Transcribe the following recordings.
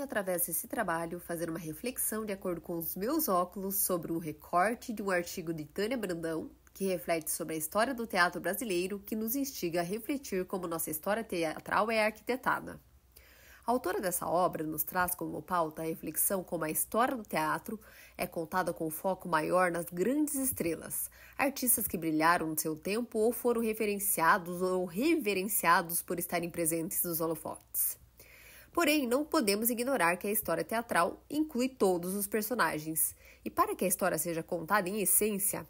através desse trabalho, fazer uma reflexão de acordo com os meus óculos sobre um recorte de um artigo de Tânia Brandão, que reflete sobre a história do teatro brasileiro, que nos instiga a refletir como nossa história teatral é arquitetada. A autora dessa obra nos traz como pauta a reflexão como a história do teatro é contada com foco maior nas grandes estrelas, artistas que brilharam no seu tempo ou foram referenciados ou reverenciados por estarem presentes nos holofotes. Porém, não podemos ignorar que a história teatral inclui todos os personagens, e para que a história seja contada em essência,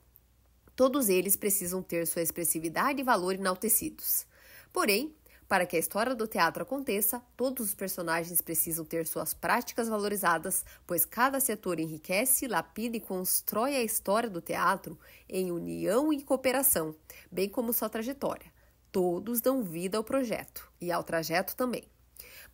todos eles precisam ter sua expressividade e valor enaltecidos. Porém, para que a história do teatro aconteça, todos os personagens precisam ter suas práticas valorizadas, pois cada setor enriquece, lapida e constrói a história do teatro em união e cooperação, bem como sua trajetória. Todos dão vida ao projeto e ao trajeto também.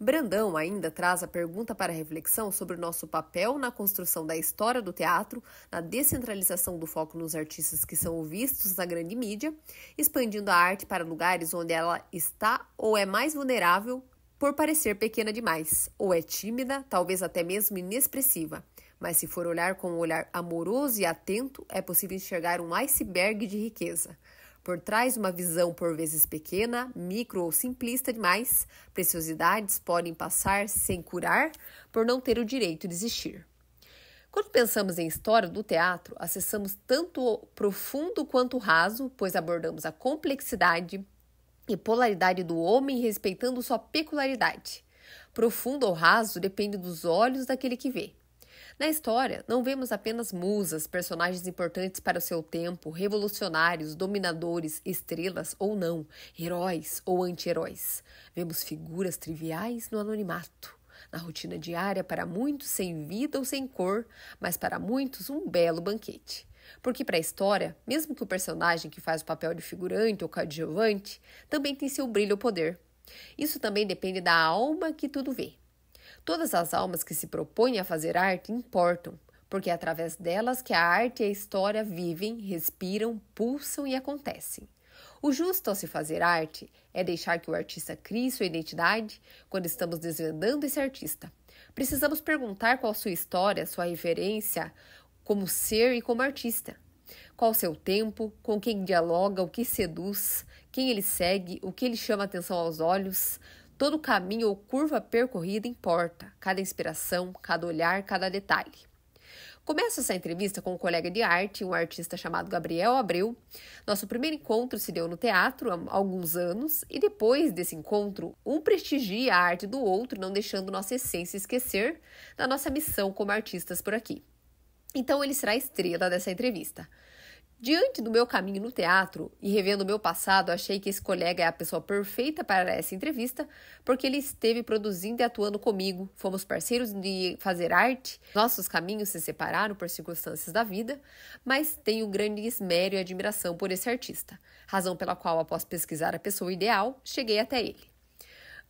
Brandão ainda traz a pergunta para reflexão sobre o nosso papel na construção da história do teatro, na descentralização do foco nos artistas que são vistos na grande mídia, expandindo a arte para lugares onde ela está ou é mais vulnerável por parecer pequena demais, ou é tímida, talvez até mesmo inexpressiva. Mas se for olhar com um olhar amoroso e atento, é possível enxergar um iceberg de riqueza. Por trás de uma visão por vezes pequena, micro ou simplista demais, preciosidades podem passar sem curar por não ter o direito de existir. Quando pensamos em história do teatro, acessamos tanto o profundo quanto o raso, pois abordamos a complexidade e polaridade do homem respeitando sua peculiaridade. Profundo ou raso depende dos olhos daquele que vê. Na história, não vemos apenas musas, personagens importantes para o seu tempo, revolucionários, dominadores, estrelas ou não, heróis ou anti-heróis. Vemos figuras triviais no anonimato, na rotina diária, para muitos sem vida ou sem cor, mas para muitos um belo banquete. Porque para a história, mesmo que o personagem que faz o papel de figurante ou coadjuvante, também tem seu brilho ou poder. Isso também depende da alma que tudo vê. Todas as almas que se propõem a fazer arte importam, porque é através delas que a arte e a história vivem, respiram, pulsam e acontecem. O justo ao se fazer arte é deixar que o artista crie sua identidade quando estamos desvendando esse artista. Precisamos perguntar qual sua história, sua referência como ser e como artista. Qual o seu tempo, com quem dialoga, o que seduz, quem ele segue, o que ele chama atenção aos olhos. Todo caminho ou curva percorrida importa, cada inspiração, cada olhar, cada detalhe. Começo essa entrevista com um colega de arte, um artista chamado Gabriel Abreu. Nosso primeiro encontro se deu no teatro há alguns anos e depois desse encontro, um prestigia a arte do outro, não deixando nossa essência esquecer da nossa missão como artistas por aqui. Então ele será a estrela dessa entrevista. Diante do meu caminho no teatro e revendo o meu passado, achei que esse colega é a pessoa perfeita para essa entrevista, porque ele esteve produzindo e atuando comigo, fomos parceiros de fazer arte, nossos caminhos se separaram por circunstâncias da vida, mas tenho grande esmero e admiração por esse artista, razão pela qual, após pesquisar a pessoa ideal, cheguei até ele.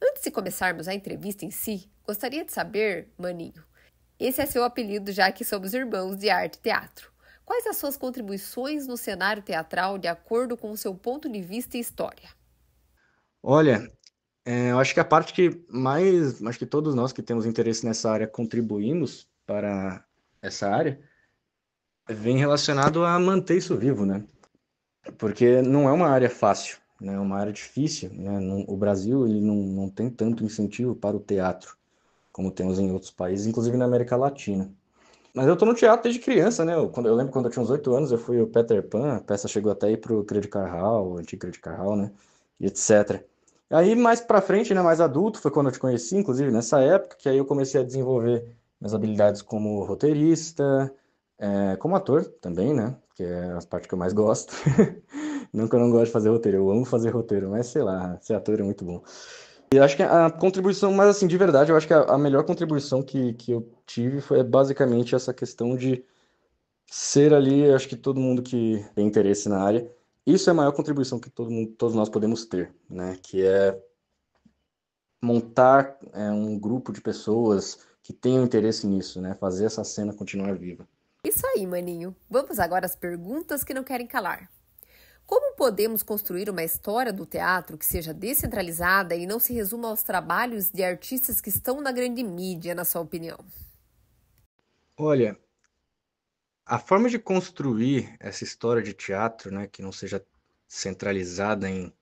Antes de começarmos a entrevista em si, gostaria de saber, Maninho, esse é seu apelido já que somos irmãos de arte e teatro. Quais as suas contribuições no cenário teatral de acordo com o seu ponto de vista e história? Olha, eu acho que a parte que mais, acho que todos nós que temos interesse nessa área contribuímos para essa área, vem relacionado a manter isso vivo, né? Porque não é uma área fácil, né? É uma área difícil, né? O Brasil ele não tem tanto incentivo para o teatro como temos em outros países, inclusive na América Latina. Mas eu tô no teatro desde criança, né? Eu lembro quando eu tinha uns 8 anos, eu fui o Peter Pan, a peça chegou até aí pro Credit Carhal, o antigo Credit Carhal, né? E etc. Aí mais pra frente, né, mais adulto, foi quando eu te conheci, inclusive nessa época, que aí eu comecei a desenvolver minhas habilidades como roteirista, como ator também, né? Que é a parte que eu mais gosto. Não que eu não gosto de fazer roteiro, eu amo fazer roteiro, mas sei lá, ser ator é muito bom. E eu acho que a contribuição, mas assim, de verdade, eu acho que a melhor contribuição que eu tive foi basicamente essa questão de ser ali, eu acho que todo mundo que tem interesse na área, isso é a maior contribuição que todos nós podemos ter, né? Que é montar um grupo de pessoas que tenham interesse nisso, né? Fazer essa cena continuar viva. Isso aí, Maninho. Vamos agora às perguntas que não querem calar. Como podemos construir uma história do teatro que seja descentralizada e não se resuma aos trabalhos de artistas que estão na grande mídia, na sua opinião? Olha, a forma de construir essa história de teatro, né, que não seja centralizada em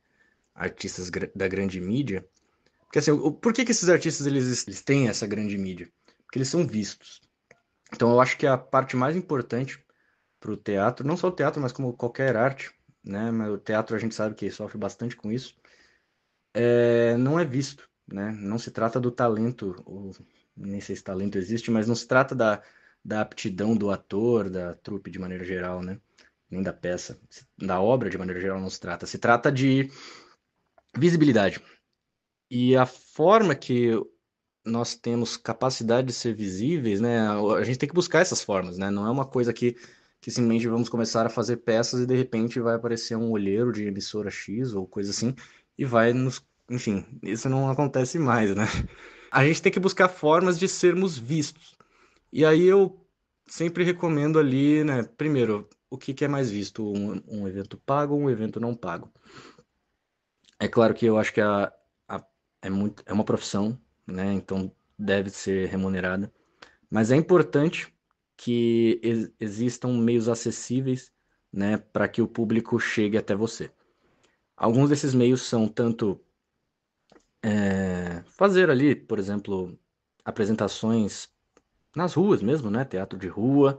artistas da grande mídia, porque assim, por que que esses artistas eles têm essa grande mídia? Porque eles são vistos. Então eu acho que a parte mais importante para o teatro, não só o teatro, mas como qualquer arte, né, mas o teatro a gente sabe que sofre bastante com isso, não é visto, né? Não se trata do talento, ou nem sei se talento existe, mas não se trata da aptidão do ator, da trupe de maneira geral, né? Nem da peça, da obra de maneira geral não se trata. Se trata de visibilidade. E a forma que nós temos capacidade de ser visíveis, né? A gente tem que buscar essas formas, né? Não é uma coisa que simplesmente vamos começar a fazer peças e de repente vai aparecer um olheiro de emissora X ou coisa assim e vai nos. Enfim, isso não acontece mais, né? A gente tem que buscar formas de sermos vistos. E aí eu sempre recomendo ali, né? Primeiro, o que que é mais visto? Um evento pago ou um evento não pago? É claro que eu acho que é uma profissão, né? Então deve ser remunerada. Mas é importante que existam meios acessíveis, né, para que o público chegue até você. Alguns desses meios são tanto fazer ali, por exemplo, apresentações nas ruas mesmo, né, teatro de rua,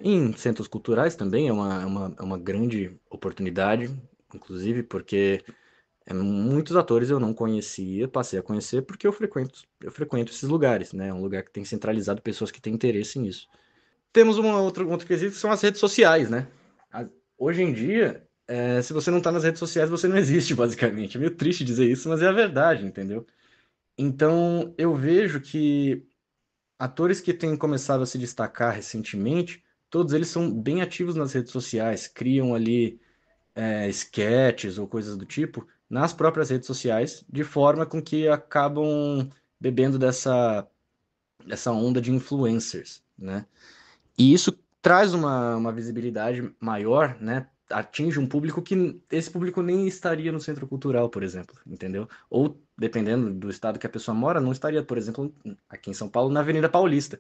em centros culturais também é uma grande oportunidade, inclusive porque muitos atores eu não conhecia, passei a conhecer porque eu frequento esses lugares, né? É um lugar que tem centralizado pessoas que têm interesse nisso. Temos outro quesito que são as redes sociais, né? Hoje em dia, se você não tá nas redes sociais, você não existe, basicamente. É meio triste dizer isso, mas é a verdade, entendeu? Então, eu vejo que atores que têm começado a se destacar recentemente, todos eles são bem ativos nas redes sociais, criam ali sketches ou coisas do tipo nas próprias redes sociais, de forma com que acabam bebendo dessa onda de influencers, né? E isso traz uma visibilidade maior, né? Atinge um público que esse público nem estaria no centro cultural, por exemplo, entendeu? Ou, dependendo do estado que a pessoa mora, não estaria, por exemplo, aqui em São Paulo, na Avenida Paulista,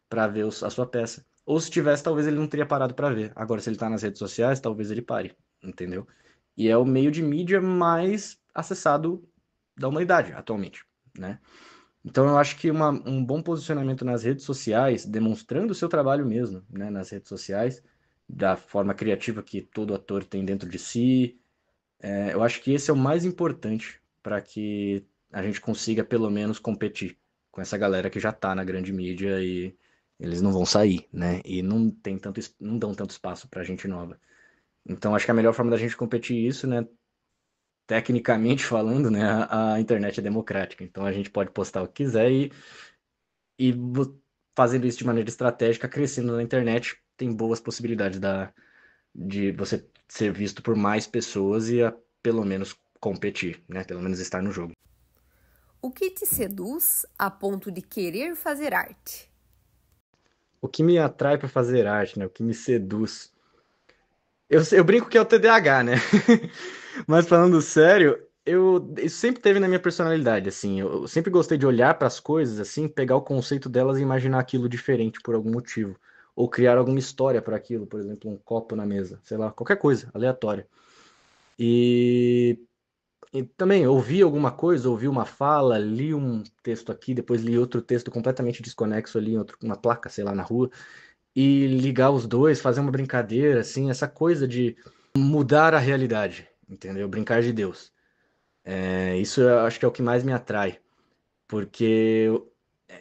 para ver a sua peça. Ou se tivesse, talvez ele não teria parado para ver. Agora, se ele está nas redes sociais, talvez ele pare, entendeu? E é o meio de mídia mais acessado da humanidade atualmente, né? Então, eu acho que um bom posicionamento nas redes sociais, demonstrando o seu trabalho mesmo, né, nas redes sociais, da forma criativa que todo ator tem dentro de si, eu acho que esse é o mais importante para que a gente consiga, pelo menos, competir com essa galera que já está na grande mídia e eles não vão sair, né? E não dão tanto espaço para gente nova. Então, acho que a melhor forma da gente competir isso, né, tecnicamente falando, né, a internet é democrática. Então, a gente pode postar o que quiser e fazendo isso de maneira estratégica, crescendo na internet, tem boas possibilidades de você ser visto por mais pessoas e pelo menos competir, né? Pelo menos estar no jogo. O que te seduz a ponto de querer fazer arte? O que me atrai para fazer arte, né? O que me seduz. Eu brinco que é o TDAH, né? Mas falando sério, isso sempre teve na minha personalidade, assim. Eu sempre gostei de olhar para as coisas, assim, pegar o conceito delas e imaginar aquilo diferente por algum motivo. Ou criar alguma história para aquilo, por exemplo, um copo na mesa, sei lá, qualquer coisa, aleatória. E, e também ouvi alguma coisa, ouvi uma fala, li um texto aqui, depois li outro texto completamente desconexo ali, uma placa, sei lá, na rua, e ligar os dois, fazer uma brincadeira, assim, essa coisa de mudar a realidade, entendeu? Brincar de Deus. Isso eu acho que é o que mais me atrai, porque,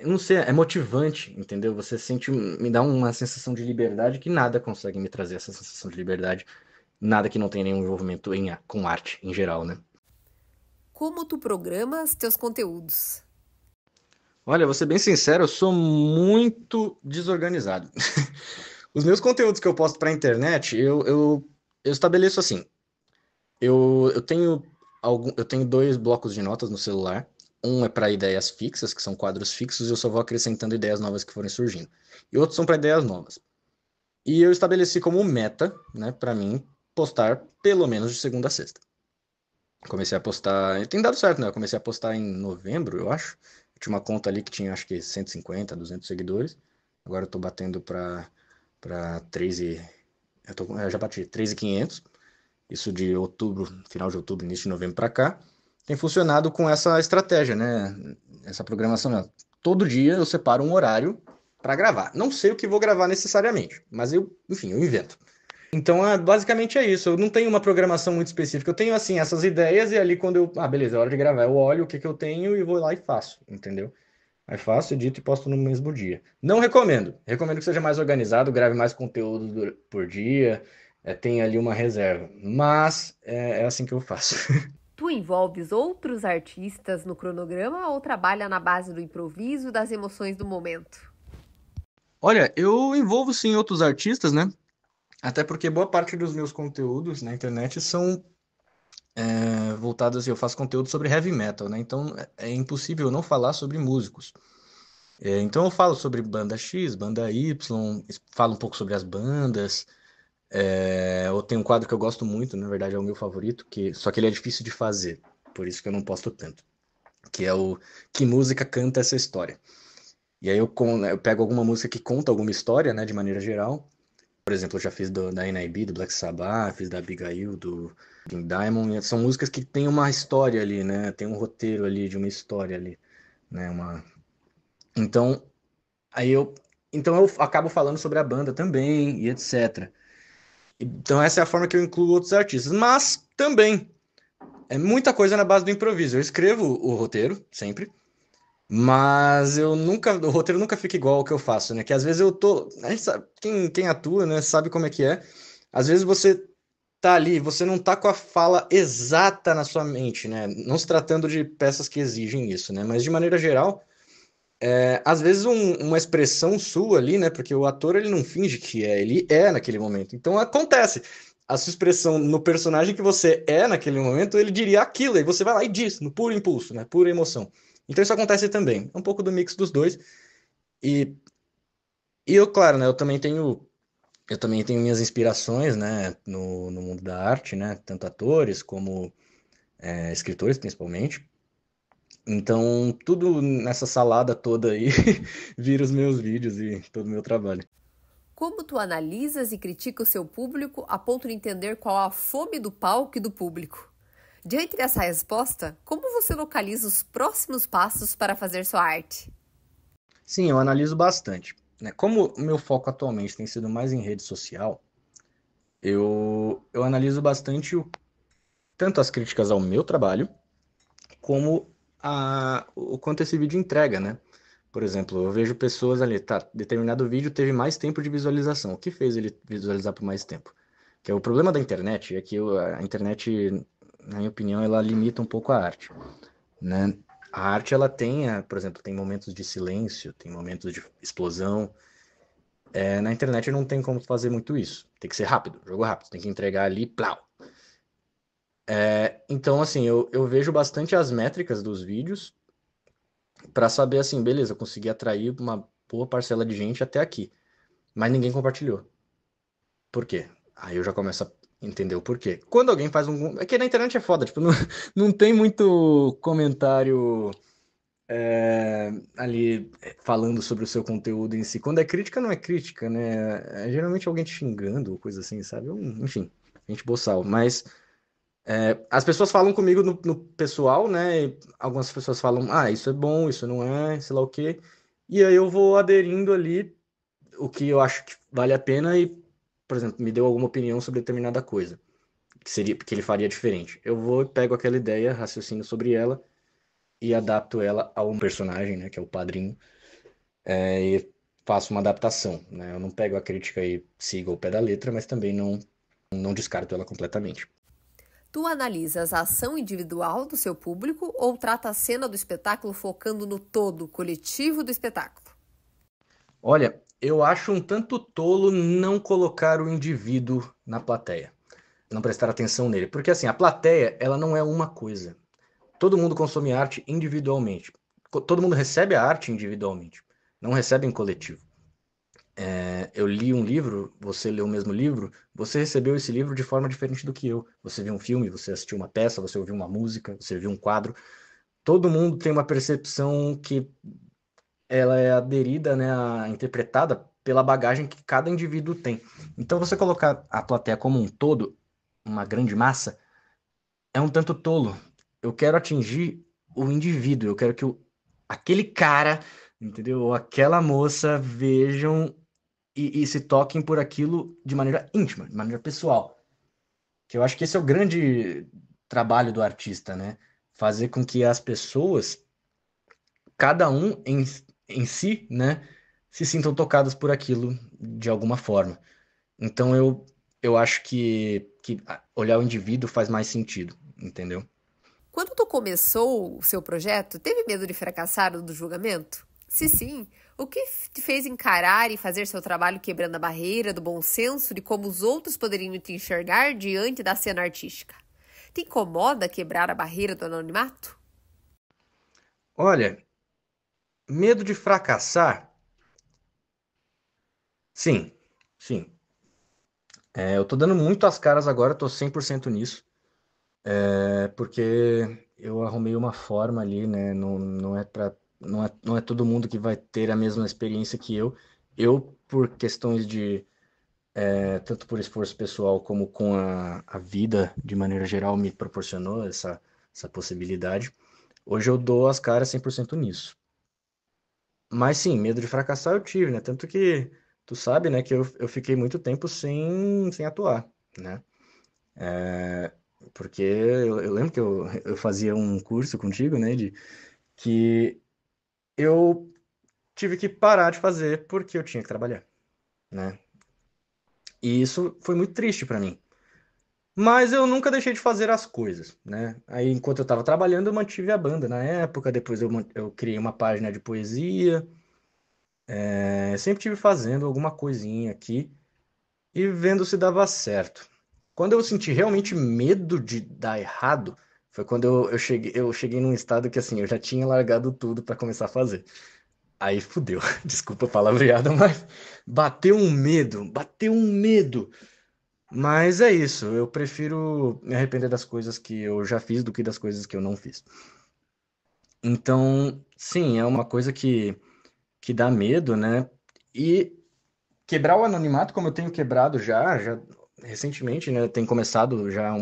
eu não sei, é motivante, entendeu? Você sente, me dá uma sensação de liberdade que nada consegue me trazer essa sensação de liberdade, nada que não tenha nenhum envolvimento com arte em geral, né? Como tu programas teus conteúdos? Olha, vou ser bem sincero, eu sou muito desorganizado. Os meus conteúdos que eu posto para a internet, eu estabeleço assim. Eu tenho dois blocos de notas no celular. Um é para ideias fixas, que são quadros fixos, e eu só vou acrescentando ideias novas que forem surgindo. E outros são para ideias novas. E eu estabeleci como meta, né, para mim, postar pelo menos de segunda a sexta. Comecei a postar, e tem dado certo, né? Eu comecei a postar em novembro, eu acho. Eu tinha uma conta ali que tinha, acho que 150, 200 seguidores. Agora eu tô batendo para 3 e... eu já bati 3.500. Isso de outubro, final de outubro, início de novembro para cá. Tem funcionado com essa estratégia, né? Essa programação. Né? Todo dia eu separo um horário para gravar. Não sei o que vou gravar necessariamente, mas enfim, eu invento. Então, basicamente é isso. Eu não tenho uma programação muito específica. Eu tenho, assim, essas ideias e ali quando eu... Ah, beleza, é hora de gravar. Eu olho o que que eu tenho e vou lá e faço, entendeu? Aí faço, edito e posto no mesmo dia. Não recomendo. Recomendo que seja mais organizado, grave mais conteúdo por dia, tenha ali uma reserva. Mas é assim que eu faço. Tu envolves outros artistas no cronograma ou trabalha na base do improviso e das emoções do momento? Olha, eu envolvo sim outros artistas, né? Até porque boa parte dos meus conteúdos na internet são voltados, eu faço conteúdo sobre heavy metal, né? Então é impossível eu não falar sobre músicos. Então eu falo sobre banda X, banda Y, falo um pouco sobre as bandas. Eu tenho um quadro que eu gosto muito, na verdade é o meu favorito, só que ele é difícil de fazer, por isso que eu não posto tanto, que é o Que Música Canta Essa História. E aí eu pego alguma música que conta alguma história, né, de maneira geral. Por exemplo, eu já fiz da NIB, do Black Sabbath, fiz da Abigail, do King Diamond. São músicas que têm uma história ali, né? Tem um roteiro ali, de uma história ali, né? Então, aí eu... Então eu acabo falando sobre a banda também, e etc. Então essa é a forma que eu incluo outros artistas. Mas também é muita coisa na base do improviso. Eu escrevo o roteiro, sempre. Mas o roteiro nunca fica igual ao que eu faço, né? Que às vezes eu tô, a gente sabe, quem atua, né, sabe como é que é. Às vezes você tá ali, você não tá com a fala exata na sua mente, né? Não se tratando de peças que exigem isso, né? Mas de maneira geral, às vezes uma expressão sua ali, né? Porque o ator ele não finge que é, ele é naquele momento. Então acontece. A sua expressão no personagem que você é naquele momento, ele diria aquilo, e você vai lá e diz, no puro impulso, né? Pura emoção. Então isso acontece também. É um pouco do mix dos dois. E, e eu, claro, né? Eu também tenho minhas inspirações, né? No mundo da arte, né? Tanto atores como escritores, principalmente. Então, tudo nessa salada toda aí vira os meus vídeos e todo o meu trabalho. Como tu analisas e critica o seu público a ponto de entender qual a fome do palco e do público? Diante dessa resposta, como você localiza os próximos passos para fazer sua arte? Sim, eu analiso bastante, né? Como o meu foco atualmente tem sido mais em rede social, eu analiso bastante tanto as críticas ao meu trabalho, como o quanto esse vídeo entrega, né? Por exemplo, eu vejo pessoas ali, tá, determinado vídeo teve mais tempo de visualização. O que fez ele visualizar por mais tempo? Que é o problema da internet é que a internet, na minha opinião, ela limita um pouco a arte, né? A arte, ela tem, por exemplo, tem momentos de silêncio, tem momentos de explosão. Na internet não tem como fazer muito isso. Tem que ser rápido, jogo rápido. Tem que entregar ali, plau. Então, assim, eu vejo bastante as métricas dos vídeos para saber, assim, beleza, eu consegui atrair uma boa parcela de gente até aqui, mas ninguém compartilhou. Por quê? Aí eu já começo a entender o porquê. Quando alguém faz um... É que na internet é foda, tipo, não, não tem muito comentário ali falando sobre o seu conteúdo em si. Quando é crítica, não é crítica, né? É geralmente alguém te xingando ou coisa assim, sabe? Enfim, gente boçal. Mas as pessoas falam comigo no pessoal, né? E algumas pessoas falam, ah, isso é bom, isso não é, sei lá o quê. E aí eu vou aderindo ali o que eu acho que vale a pena e, por exemplo, me deu alguma opinião sobre determinada coisa, que ele faria diferente. Eu vou e pego aquela ideia, raciocino sobre ela e adapto ela a um personagem, né, que é o padrinho, e faço uma adaptação, né? Eu não pego a crítica e sigo ao pé da letra, mas também não descarto ela completamente. Tu analisas a ação individual do seu público ou trata a cena do espetáculo focando no todo coletivo do espetáculo? Olha, eu acho um tanto tolo não colocar o indivíduo na plateia, não prestar atenção nele, porque assim, a plateia, ela não é uma coisa. Todo mundo consome arte individualmente. Todo mundo recebe a arte individualmente, não recebe em coletivo. Eu li um livro, você leu o mesmo livro, você recebeu esse livro de forma diferente do que eu. Você viu um filme, você assistiu uma peça, você ouviu uma música, você viu um quadro. Todo mundo tem uma percepção que ela é aderida, né, interpretada pela bagagem que cada indivíduo tem. Então, você colocar a plateia como um todo, uma grande massa, é um tanto tolo. Eu quero atingir o indivíduo, eu quero que aquele cara, entendeu? Ou aquela moça vejam e se toquem por aquilo de maneira íntima, de maneira pessoal. Que eu acho que esse é o grande trabalho do artista, né? Fazer com que as pessoas, cada um em si, né, se sintam tocadas por aquilo de alguma forma. Então eu acho que olhar o indivíduo faz mais sentido, entendeu? Quando tu começou o seu projeto, teve medo de fracassar ou do julgamento? Se sim, o que te fez encarar e fazer seu trabalho quebrando a barreira do bom senso de como os outros poderiam te enxergar diante da cena artística? Te incomoda quebrar a barreira do anonimato? Olha, medo de fracassar? Sim, sim. Eu tô dando muito as caras agora, tô 100% nisso. Porque eu arrumei uma forma ali, né? Não é todo mundo que vai ter a mesma experiência que eu. Eu, por questões tanto por esforço pessoal como com a vida, de maneira geral, me proporcionou essa possibilidade. Hoje eu dou as caras 100% nisso. Mas sim, medo de fracassar eu tive, né? Tanto que tu sabe, né, que eu fiquei muito tempo sem atuar, né? Porque eu lembro que eu fazia um curso contigo, né, que eu tive que parar de fazer porque eu tinha que trabalhar, né? E isso foi muito triste pra mim. Mas eu nunca deixei de fazer as coisas, né? Aí, enquanto eu estava trabalhando, eu mantive a banda na época. Depois eu criei uma página de poesia. Sempre tive fazendo alguma coisinha aqui e vendo se dava certo. Quando eu senti realmente medo de dar errado, foi quando eu cheguei num estado que, assim, eu já tinha largado tudo para começar a fazer. Aí fudeu. Desculpa a palavreada, mas bateu um medo. Mas é isso, eu prefiro me arrepender das coisas que eu já fiz do que das coisas que eu não fiz. Então, sim, é uma coisa que dá medo, né? E quebrar o anonimato, como eu tenho quebrado já recentemente, né? Tem começado já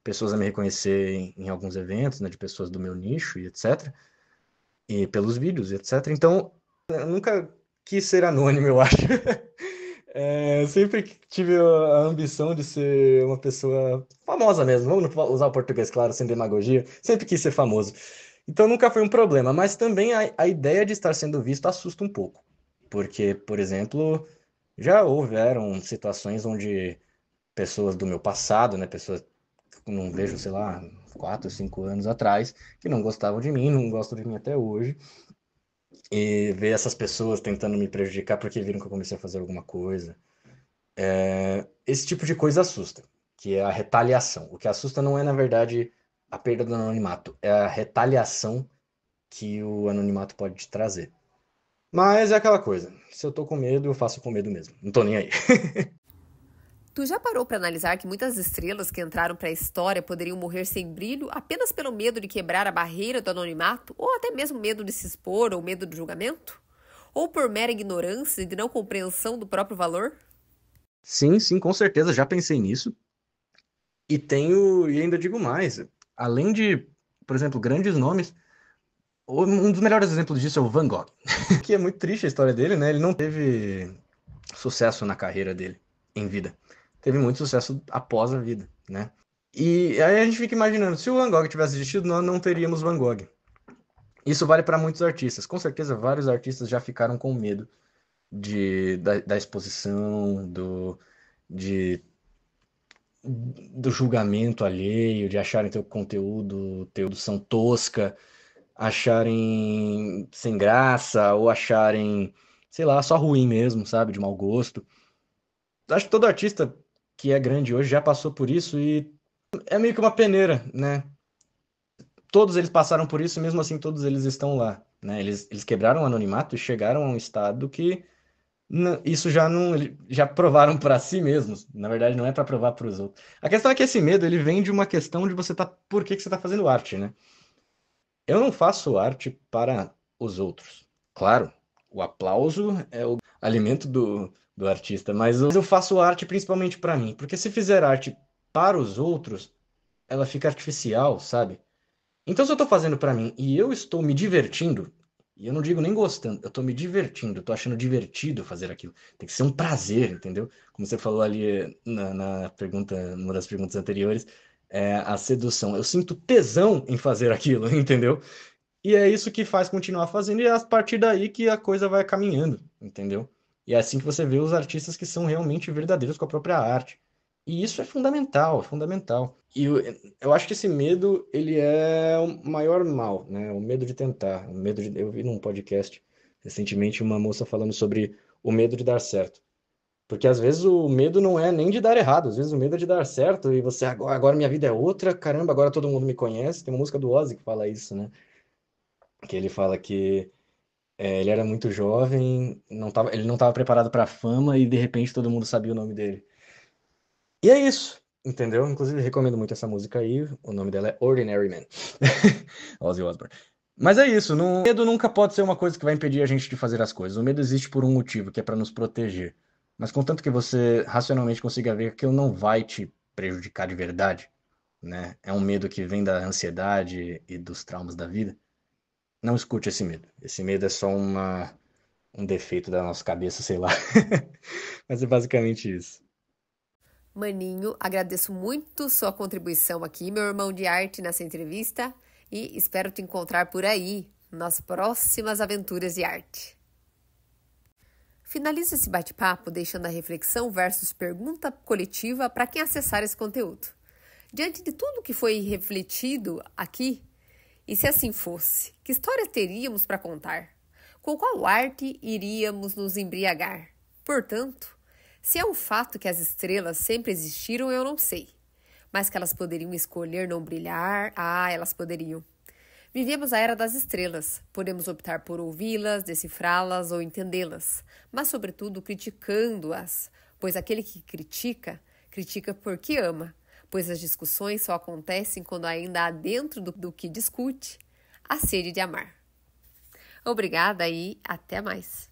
pessoas a me reconhecer em alguns eventos, né? De pessoas do meu nicho e etc. E pelos vídeos e etc. Então, eu nunca quis ser anônimo, eu acho. Eu sempre tive a ambição de ser uma pessoa famosa mesmo. Vamos usar o português, claro, sem demagogia. Sempre quis ser famoso. Então nunca foi um problema. Mas também a ideia de estar sendo visto assusta um pouco. Porque, por exemplo, já houveram situações onde pessoas do meu passado, né, pessoas que eu não vejo, sei lá, 4, 5 anos atrás, que não gostavam de mim, não gostam de mim até hoje, e ver essas pessoas tentando me prejudicar porque viram que eu comecei a fazer alguma coisa. Esse tipo de coisa assusta, que é a retaliação. O que assusta não é, na verdade, a perda do anonimato, é a retaliação que o anonimato pode te trazer. Mas é aquela coisa, se eu tô com medo, eu faço com medo mesmo. Não tô nem aí. Tu já parou para analisar que muitas estrelas que entraram para a história poderiam morrer sem brilho apenas pelo medo de quebrar a barreira do anonimato, ou até mesmo medo de se expor ou medo do julgamento? Ou por mera ignorância e de não compreensão do próprio valor? Sim, sim, com certeza, já pensei nisso. E ainda digo mais, além de, por exemplo, grandes nomes, um dos melhores exemplos disso é o Van Gogh, que é muito triste a história dele, né? Ele não teve sucesso na carreira dele em vida. Teve muito sucesso após a vida, né? E aí a gente fica imaginando, se o Van Gogh tivesse existido, nós não teríamos Van Gogh. Isso vale para muitos artistas. Com certeza, vários artistas já ficaram com medo da exposição, de do julgamento alheio, de acharem teu conteúdo, são tosca, acharem sem graça ou acharem, sei lá, só ruim mesmo, sabe, de mau gosto. Acho que todo artista que é grande hoje já passou por isso e é meio que uma peneira, né? Todos eles passaram por isso, e mesmo assim todos eles estão lá, né? Eles quebraram o anonimato e chegaram a um estado que Isso já não, já provaram para si mesmos. Na verdade, não é para provar para os outros. A questão é que esse medo, ele vem de uma questão de você tá, por que que você está fazendo arte, né? Eu não faço arte para os outros. Claro, o aplauso é o alimento do artista, mas eu faço arte principalmente para mim, porque se fizer arte para os outros, ela fica artificial, sabe? Então, se eu tô fazendo para mim e eu estou me divertindo, e eu não digo nem gostando, eu tô me divertindo, eu tô achando divertido fazer aquilo. Tem que ser um prazer, entendeu? Como você falou ali na pergunta, numa das perguntas anteriores, a sedução. Eu sinto tesão em fazer aquilo, entendeu? E é isso que faz continuar fazendo, e é a partir daí que a coisa vai caminhando, entendeu? E é assim que você vê os artistas que são realmente verdadeiros com a própria arte. E isso é fundamental, é fundamental. E eu acho que esse medo, ele é o maior mal, né? O medo de tentar, o medo de... Eu vi num podcast recentemente uma moça falando sobre o medo de dar certo. Porque às vezes o medo não é nem de dar errado, às vezes o medo é de dar certo e você, agora minha vida é outra, caramba, agora todo mundo me conhece. Tem uma música do Ozzy que fala isso, né? Que ele fala que ele era muito jovem, ele não estava preparado para a fama e de repente todo mundo sabia o nome dele. E é isso, entendeu? Inclusive recomendo muito essa música aí, o nome dela é Ordinary Man, Ozzy Osbourne. Mas é isso, o medo nunca pode ser uma coisa que vai impedir a gente de fazer as coisas. O medo existe por um motivo, que é para nos proteger. Mas contanto que você racionalmente consiga ver que aquilo não vai te prejudicar de verdade, né? É um medo que vem da ansiedade e dos traumas da vida. Não escute esse medo. Esse medo é só um defeito da nossa cabeça, sei lá. Mas é basicamente isso. Maninho, agradeço muito sua contribuição aqui, meu irmão de arte, nessa entrevista e espero te encontrar por aí nas próximas aventuras de arte. Finalizo esse bate-papo deixando a reflexão versus pergunta coletiva para quem acessar esse conteúdo. Diante de tudo que foi refletido aqui, e se assim fosse, que história teríamos para contar? Com qual arte iríamos nos embriagar? Portanto, se é um fato que as estrelas sempre existiram, eu não sei. Mas que elas poderiam escolher não brilhar, elas poderiam. Vivemos a era das estrelas. Podemos optar por ouvi-las, decifrá-las ou entendê-las, mas sobretudo criticando-as, pois aquele que critica, critica porque ama, pois as discussões só acontecem quando ainda há dentro do que discute a sede de amar. Obrigada e até mais.